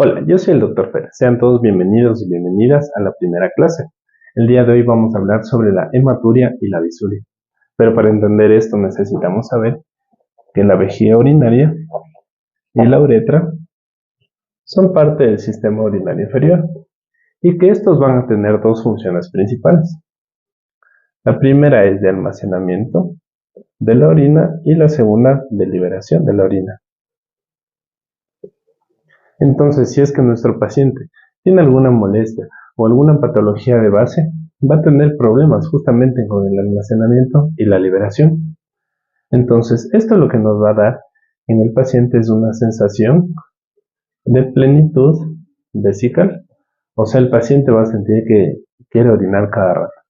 Hola, yo soy el Dr. Fer. Sean todos bienvenidos y bienvenidas a la primera clase. El día de hoy vamos a hablar sobre la hematuria y la disuria. Pero para entender esto necesitamos saber que la vejiga urinaria y la uretra son parte del sistema urinario inferior y que estos van a tener dos funciones principales. La primera es de almacenamiento de la orina y la segunda de liberación de la orina. Entonces, si es que nuestro paciente tiene alguna molestia o alguna patología de base, va a tener problemas justamente con el almacenamiento y la liberación. Entonces, esto lo que nos va a dar en el paciente es una sensación de plenitud vesical. O sea, el paciente va a sentir que quiere orinar cada rato.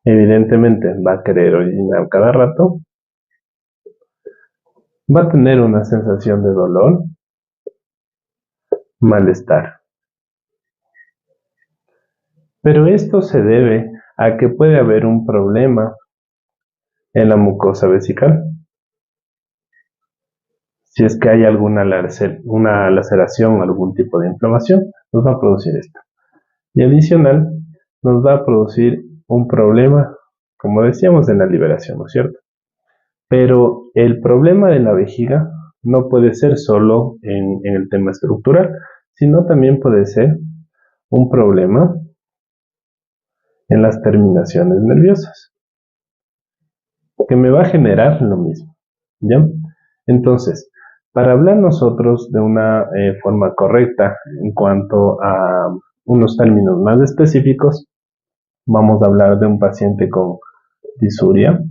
Evidentemente va a querer orinar cada rato. Va a tener una sensación de dolor, malestar. Pero esto se debe a que puede haber un problema en la mucosa vesical. Si es que hay alguna laceración o algún tipo de inflamación, nos va a producir esto. Y adicional, nos va a producir un problema, como decíamos, en la liberación, ¿no es cierto? Pero el problema de la vejiga no puede ser solo en el tema estructural, sino también puede ser un problema en las terminaciones nerviosas, que me va a generar lo mismo, ¿ya? Entonces, para hablar nosotros de una forma correcta en cuanto a unos términos más específicos, vamos a hablar de un paciente con disuria,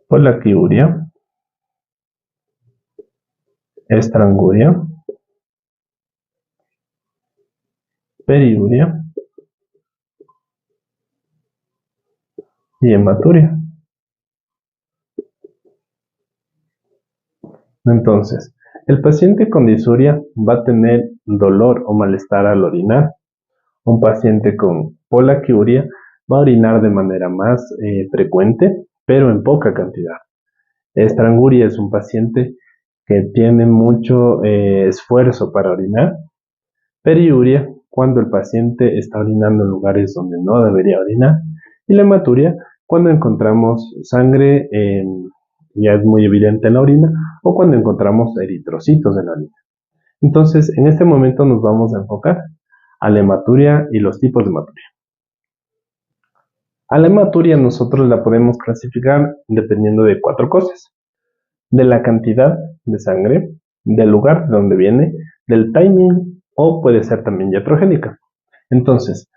polaquiuria, estranguria, periuria y hematuria. Entonces, el paciente con disuria va a tener dolor o malestar al orinar. Un paciente con polaquiuria va a orinar de manera más frecuente, pero en poca cantidad. Estranguria es un paciente que tiene mucho esfuerzo para orinar. Periuria, cuando el paciente está orinando en lugares donde no debería orinar. Y la hematuria, cuando encontramos sangre, ya es muy evidente en la orina, o cuando encontramos eritrocitos en la orina. Entonces, en este momento nos vamos a enfocar a la hematuria y los tipos de hematuria. A la hematuria nosotros la podemos clasificar dependiendo de 4 cosas: de la cantidad de sangre, del lugar de donde viene, del timing o puede ser también iatrogénica. Entonces,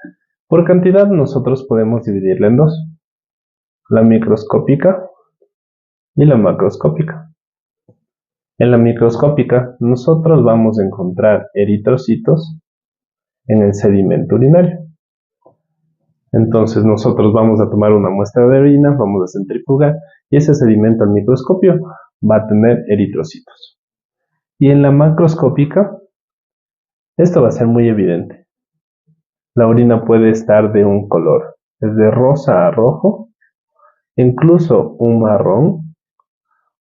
por cantidad nosotros podemos dividirla en dos: la microscópica y la macroscópica. En la microscópica nosotros vamos a encontrar eritrocitos en el sedimento urinario. Entonces nosotros vamos a tomar una muestra de orina, vamos a centrifugar y ese sedimento al microscopio va a tener eritrocitos. Y en la macroscópica esto va a ser muy evidente. La orina puede estar de un color desde rosa a rojo, incluso un marrón,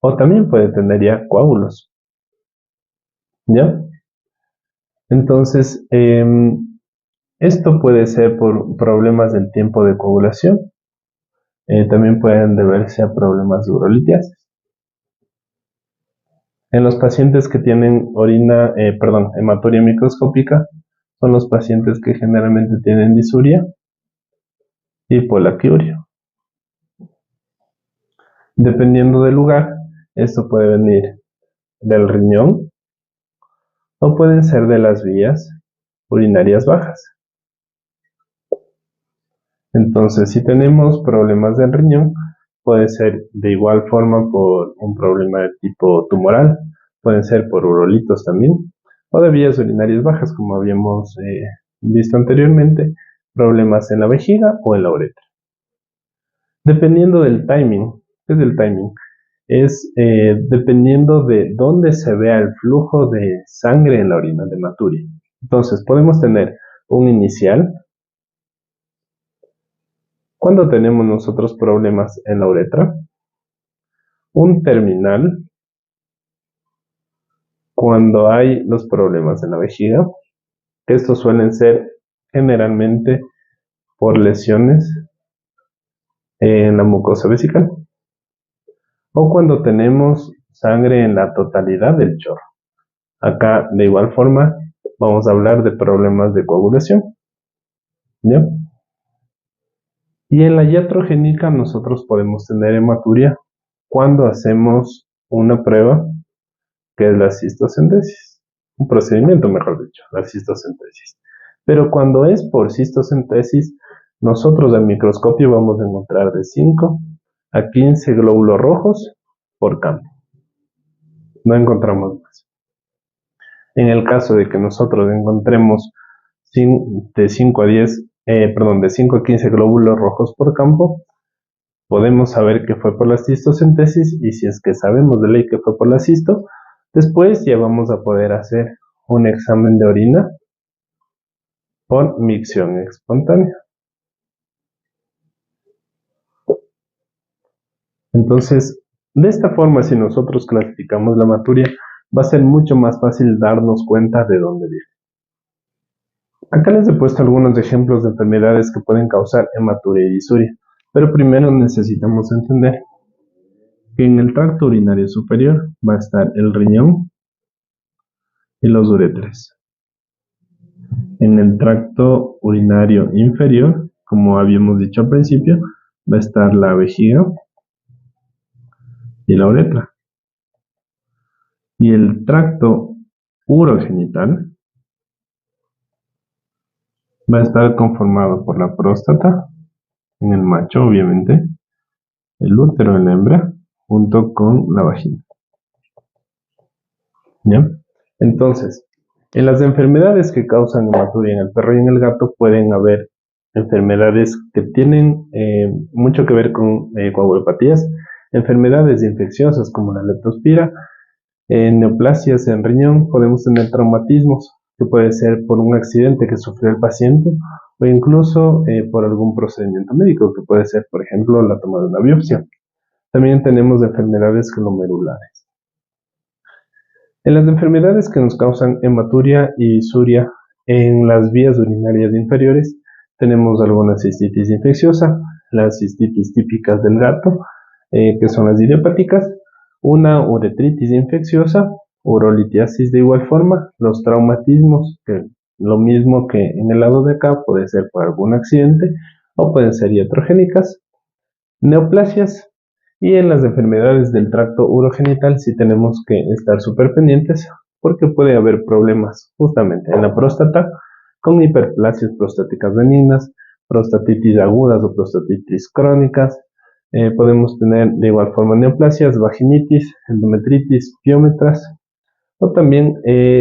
o también puede tener ya coágulos. ¿Ya? Entonces, esto puede ser por problemas del tiempo de coagulación. También pueden deberse a problemas de urolitiasis. En los pacientes que tienen hematuria microscópica, son los pacientes que generalmente tienen disuria y polaquiuria. Dependiendo del lugar, esto puede venir del riñón o pueden ser de las vías urinarias bajas. Entonces, si tenemos problemas del riñón, puede ser de igual forma por un problema de tipo tumoral, pueden ser por urolitos también, o de vías urinarias bajas, como habíamos visto anteriormente, problemas en la vejiga o en la uretra. Dependiendo del timing, ¿qué es el timing? Es dependiendo de dónde se vea el flujo de sangre en la orina de hematuria. Entonces, podemos tener un inicial. Cuando tenemos nosotros problemas en la uretra, un terminal cuando hay los problemas en la vejiga, que estos suelen ser generalmente por lesiones en la mucosa vesical, o cuando tenemos sangre en la totalidad del chorro. Acá, de igual forma, vamos a hablar de problemas de coagulación, ¿ya? Y en la iatrogénica nosotros podemos tener hematuria cuando hacemos una prueba que es la cistocentesis, un procedimiento, mejor dicho, la cistocentesis. Pero cuando es por cistocentesis, nosotros al microscopio vamos a encontrar de 5 a 15 glóbulos rojos por campo. No encontramos más. En el caso de que nosotros encontremos de 5 a 15 glóbulos rojos por campo, podemos saber que fue por la cistocentesis, y si es que sabemos de ley que fue por la cisto, después ya vamos a poder hacer un examen de orina por micción espontánea. Entonces, de esta forma, si nosotros clasificamos la hematuria, va a ser mucho más fácil darnos cuenta de dónde viene. Acá les he puesto algunos ejemplos de enfermedades que pueden causar hematuria y disuria, pero primero necesitamos entender que en el tracto urinario superior va a estar el riñón y los uréteres. En el tracto urinario inferior, como habíamos dicho al principio, va a estar la vejiga y la uretra. Y el tracto urogenital va a estar conformado por la próstata, en el macho obviamente, el útero en la hembra, junto con la vagina. ¿Ya? Entonces, en las enfermedades que causan hematuria en el perro y en el gato pueden haber enfermedades que tienen mucho que ver con coagulopatías, enfermedades infecciosas como la leptospira, neoplasias en riñón, podemos tener traumatismos, que puede ser por un accidente que sufrió el paciente o incluso por algún procedimiento médico, que puede ser, por ejemplo, la toma de una biopsia. También tenemos enfermedades glomerulares. En las enfermedades que nos causan hematuria y disuria en las vías urinarias inferiores, tenemos alguna cistitis infecciosa, las cistitis típicas del gato, que son las idiopáticas, una uretritis infecciosa, urolitiasis de igual forma, los traumatismos, que lo mismo que en el lado de acá, puede ser por algún accidente o pueden ser iatrogénicas, neoplasias, y en las enfermedades del tracto urogenital sí tenemos que estar súper pendientes porque puede haber problemas justamente en la próstata con hiperplasias prostáticas benignas, prostatitis agudas o prostatitis crónicas. Podemos tener de igual forma neoplasias, vaginitis, endometritis, piómetras, o también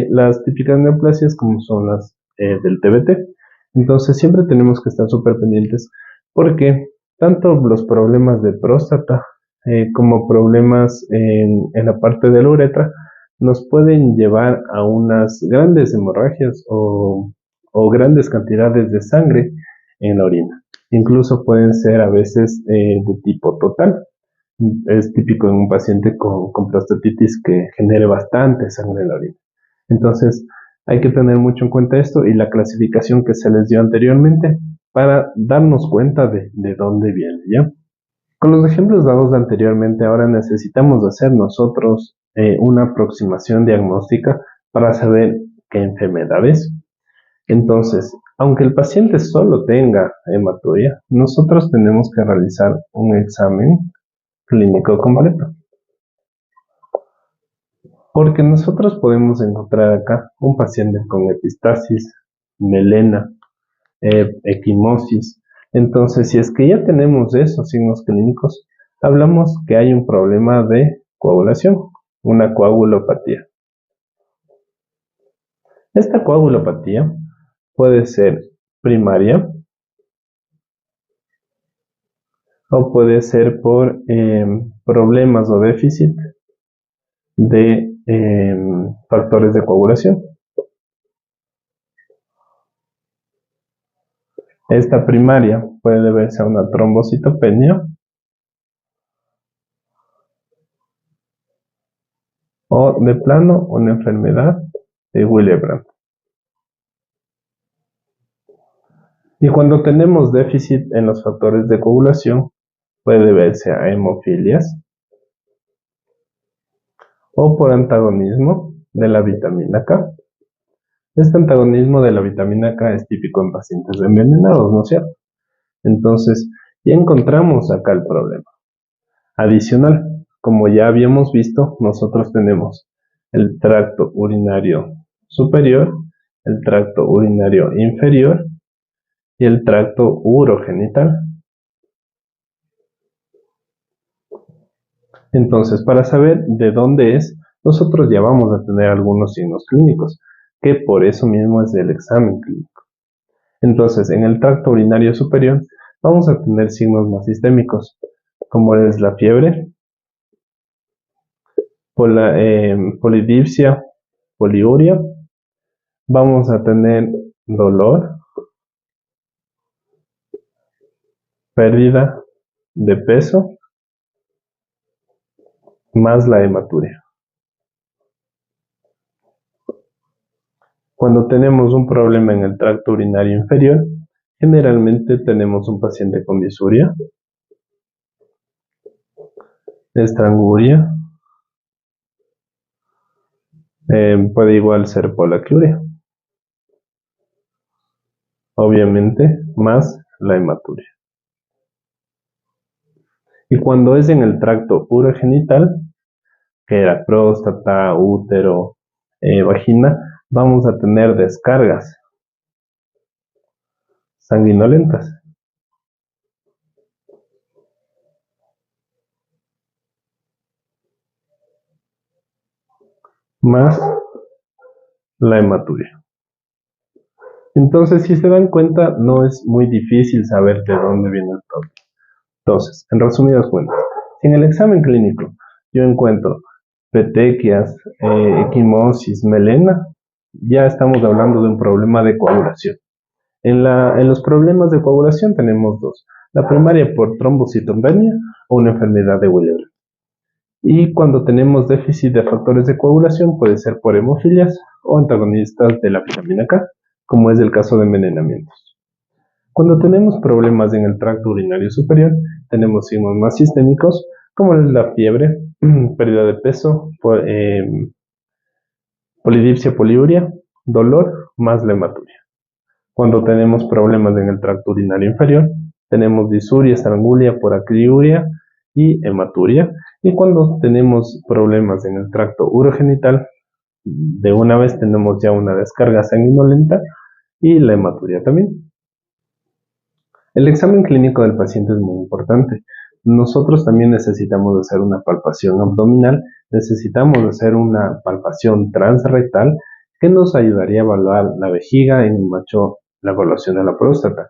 las típicas neoplasias como son las del TBT. Entonces siempre tenemos que estar súper pendientes porque tanto los problemas de próstata como problemas en la parte de la uretra nos pueden llevar a unas grandes hemorragias o grandes cantidades de sangre en la orina. Incluso pueden ser a veces de tipo total. Es típico en un paciente con prostatitis que genere bastante sangre en la orina. Entonces, hay que tener mucho en cuenta esto y la clasificación que se les dio anteriormente para darnos cuenta de dónde viene, ¿ya? Con los ejemplos dados anteriormente, ahora necesitamos hacer nosotros una aproximación diagnóstica para saber qué enfermedad es. Entonces, aunque el paciente solo tenga hematuria, nosotros tenemos que realizar un examen clínico completo. Porque nosotros podemos encontrar acá un paciente con epistasis, melena, equimosis. Entonces, si es que ya tenemos esos signos clínicos, hablamos que hay un problema de coagulación, una coagulopatía. Esta coagulopatía puede ser primaria o puede ser por problemas o déficit de factores de coagulación. Esta primaria puede deberse a una trombocitopenia o de plano una enfermedad de Willebrand. Y cuando tenemos déficit en los factores de coagulación, puede deberse a hemofilias o por antagonismo de la vitamina K. Este antagonismo de la vitamina K es típico en pacientes envenenados, ¿no es cierto? Entonces, ya encontramos acá el problema. Adicional, como ya habíamos visto, nosotros tenemos el tracto urinario superior, el tracto urinario inferior y el tracto urogenital. Entonces, para saber de dónde es, nosotros ya vamos a tener algunos signos clínicos, que por eso mismo es del examen clínico. Entonces, en el tracto urinario superior vamos a tener signos más sistémicos, como es la fiebre, polidipsia, poliuria. Vamos a tener dolor, pérdida de peso, más la hematuria. Cuando tenemos un problema en el tracto urinario inferior, generalmente tenemos un paciente con disuria, estranguria, puede igual ser polaquiuria, obviamente más la hematuria. Y cuando es en el tracto urogenital, que era próstata, útero, vagina, vamos a tener descargas sanguinolentas. Más la hematuria. Entonces, si se dan cuenta, no es muy difícil saber de dónde viene el problema. Entonces, en resumidas cuentas, si en el examen clínico yo encuentro petequias, equimosis, melena, ya estamos hablando de un problema de coagulación. En los problemas de coagulación tenemos dos. La primaria por trombocitopenia o una enfermedad de Willebrand. Y cuando tenemos déficit de factores de coagulación puede ser por hemofilias o antagonistas de la vitamina K, como es el caso de envenenamientos. Cuando tenemos problemas en el tracto urinario superior, tenemos signos más sistémicos, como es la fiebre, pérdida de peso, polidipsia, poliuria, dolor, más la hematuria. Cuando tenemos problemas en el tracto urinario inferior, tenemos disuria, estrangulia, poracriuria y hematuria. Y cuando tenemos problemas en el tracto urogenital, de una vez tenemos ya una descarga sanguinolenta y la hematuria también. El examen clínico del paciente es muy importante. Nosotros también necesitamos hacer una palpación abdominal, necesitamos hacer una palpación transrectal que nos ayudaría a evaluar la vejiga, en el macho la evaluación de la próstata,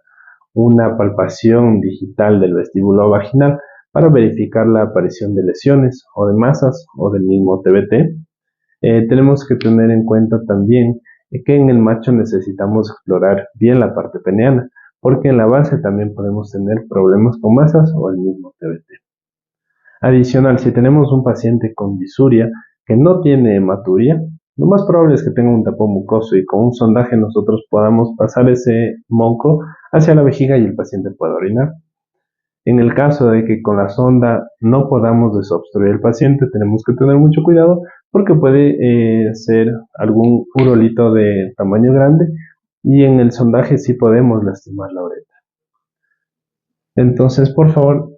una palpación digital del vestíbulo vaginal para verificar la aparición de lesiones o de masas o del mismo TBT. Tenemos que tener en cuenta también que en el macho necesitamos explorar bien la parte peneana, porque en la base también podemos tener problemas con masas o el mismo TBT. Adicional, si tenemos un paciente con disuria que no tiene hematuria, lo más probable es que tenga un tapón mucoso y con un sondaje nosotros podamos pasar ese moco hacia la vejiga y el paciente pueda orinar. En el caso de que con la sonda no podamos desobstruir al paciente, tenemos que tener mucho cuidado porque puede ser algún urolito de tamaño grande y en el sondaje sí podemos lastimar la uretra. Entonces, por favor,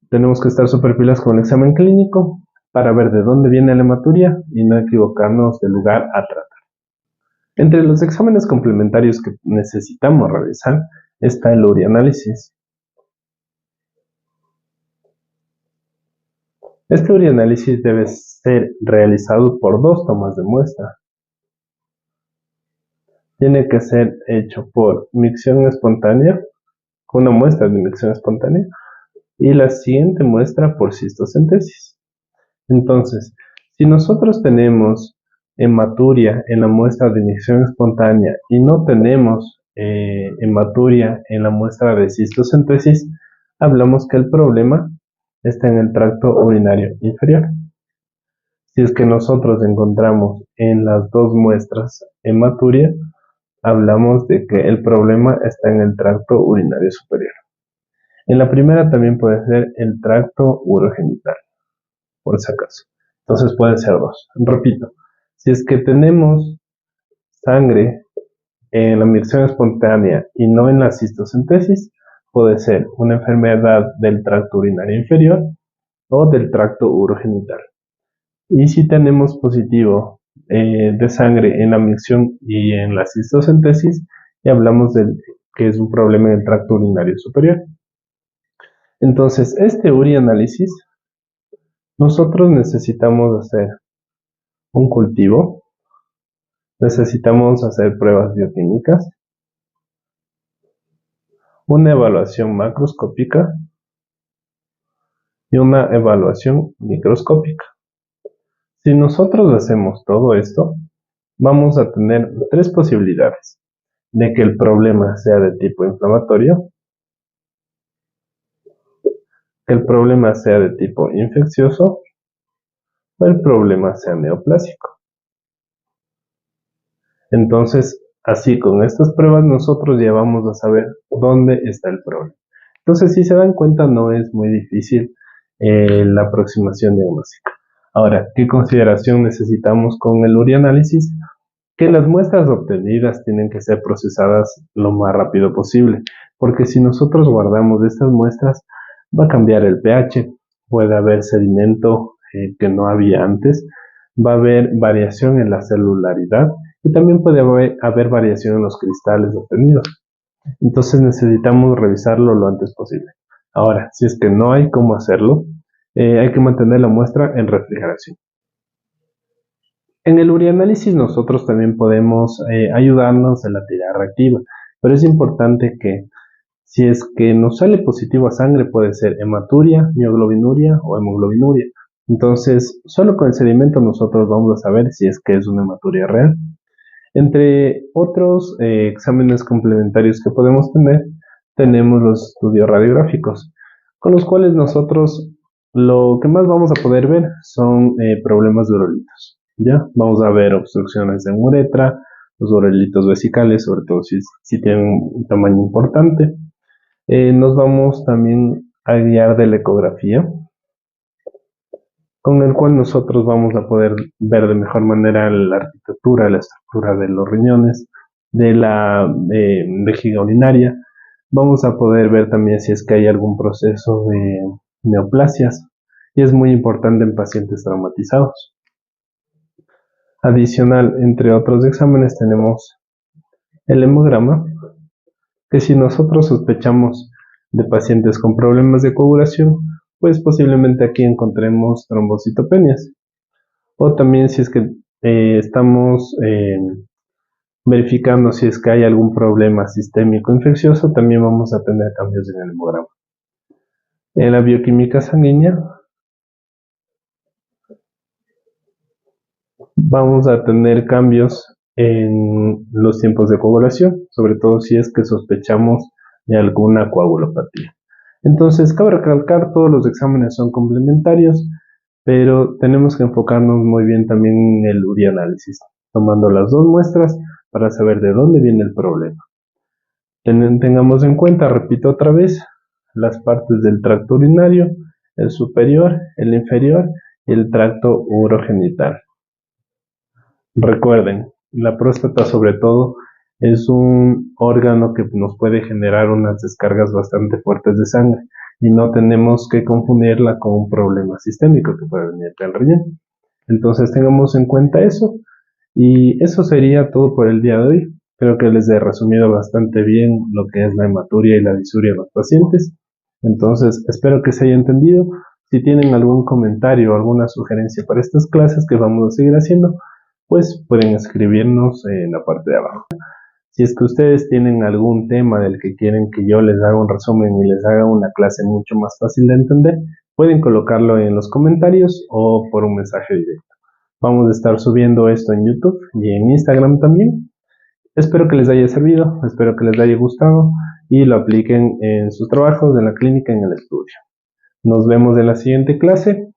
tenemos que estar súper pilas con el examen clínico para ver de dónde viene la hematuria y no equivocarnos del lugar a tratar. Entre los exámenes complementarios que necesitamos realizar está el urianálisis. Este urianálisis debe ser realizado por 2 tomas de muestra. Tiene que ser hecho por micción espontánea, una muestra de micción espontánea, y la siguiente muestra por cistocentesis. Entonces, si nosotros tenemos hematuria en la muestra de micción espontánea y no tenemos hematuria en la muestra de cistocentesis, hablamos que el problema está en el tracto urinario inferior. Si es que nosotros encontramos en las dos muestras hematuria, hablamos de que el problema está en el tracto urinario superior. En la primera también puede ser el tracto urogenital, por si acaso. Entonces puede ser dos. Repito, si es que tenemos sangre en la micción espontánea y no en la cistocentesis, puede ser una enfermedad del tracto urinario inferior o del tracto urogenital. Y si tenemos positivo de sangre en la micción y en la cistocentesis, y hablamos de que es un problema en el tracto urinario superior. Entonces, este urianálisis, nosotros necesitamos hacer un cultivo, necesitamos hacer pruebas bioquímicas, una evaluación macroscópica y una evaluación microscópica. Si nosotros hacemos todo esto, vamos a tener tres posibilidades de que el problema sea de tipo inflamatorio, que el problema sea de tipo infeccioso o el problema sea neoplásico. Entonces, así con estas pruebas nosotros ya vamos a saber dónde está el problema. Entonces, si se dan cuenta, no es muy difícil la aproximación diagnóstica. Ahora, ¿qué consideración necesitamos con el urianálisis? Que las muestras obtenidas tienen que ser procesadas lo más rápido posible, porque si nosotros guardamos estas muestras, va a cambiar el pH, puede haber sedimento que no había antes, va a haber variación en la celularidad y también puede haber variación en los cristales obtenidos. Entonces necesitamos revisarlo lo antes posible. Ahora, si es que no hay cómo hacerlo, hay que mantener la muestra en refrigeración. En el urianálisis nosotros también podemos ayudarnos en la tirada reactiva, pero es importante que si es que nos sale positivo a sangre puede ser hematuria, mioglobinuria o hemoglobinuria. Entonces, solo con el sedimento nosotros vamos a saber si es que es una hematuria real. Entre otros exámenes complementarios que podemos tener, tenemos los estudios radiográficos, con los cuales nosotros lo que más vamos a poder ver son problemas de urolitos. ¿Ya? Vamos a ver obstrucciones en uretra, los urolitos vesicales, sobre todo si tienen un tamaño importante. Nos vamos también a guiar de la ecografía, con el cual nosotros vamos a poder ver de mejor manera la arquitectura, la estructura de los riñones, de la vejiga urinaria. Vamos a poder ver también si es que hay algún proceso de neoplasias, y es muy importante en pacientes traumatizados. Adicional, entre otros exámenes, tenemos el hemograma, que si nosotros sospechamos de pacientes con problemas de coagulación, pues posiblemente aquí encontremos trombocitopenias. O también si es que estamos verificando si es que hay algún problema sistémico infeccioso, también vamos a tener cambios en el hemograma. En la bioquímica sanguínea, vamos a tener cambios en los tiempos de coagulación, sobre todo si es que sospechamos de alguna coagulopatía. Entonces, cabe recalcar, todos los exámenes son complementarios, pero tenemos que enfocarnos muy bien también en el urianálisis, tomando las dos muestras para saber de dónde viene el problema. Tengamos en cuenta, repito otra vez, las partes del tracto urinario, el superior, el inferior y el tracto urogenital. Recuerden, la próstata sobre todo es un órgano que nos puede generar unas descargas bastante fuertes de sangre y no tenemos que confundirla con un problema sistémico que puede venir del riñón. Entonces tengamos en cuenta eso y eso sería todo por el día de hoy. Creo que les he resumido bastante bien lo que es la hematuria y la disuria en los pacientes. Entonces espero que se haya entendido. Si tienen algún comentario o alguna sugerencia para estas clases que vamos a seguir haciendo, pues pueden escribirnos en la parte de abajo. Si es que ustedes tienen algún tema del que quieren que yo les haga un resumen y les haga una clase mucho más fácil de entender, pueden colocarlo en los comentarios o por un mensaje directo. Vamos a estar subiendo esto en YouTube y en Instagram también. Espero que les haya servido, espero que les haya gustado y lo apliquen en sus trabajos, en la clínica, en el estudio. Nos vemos en la siguiente clase.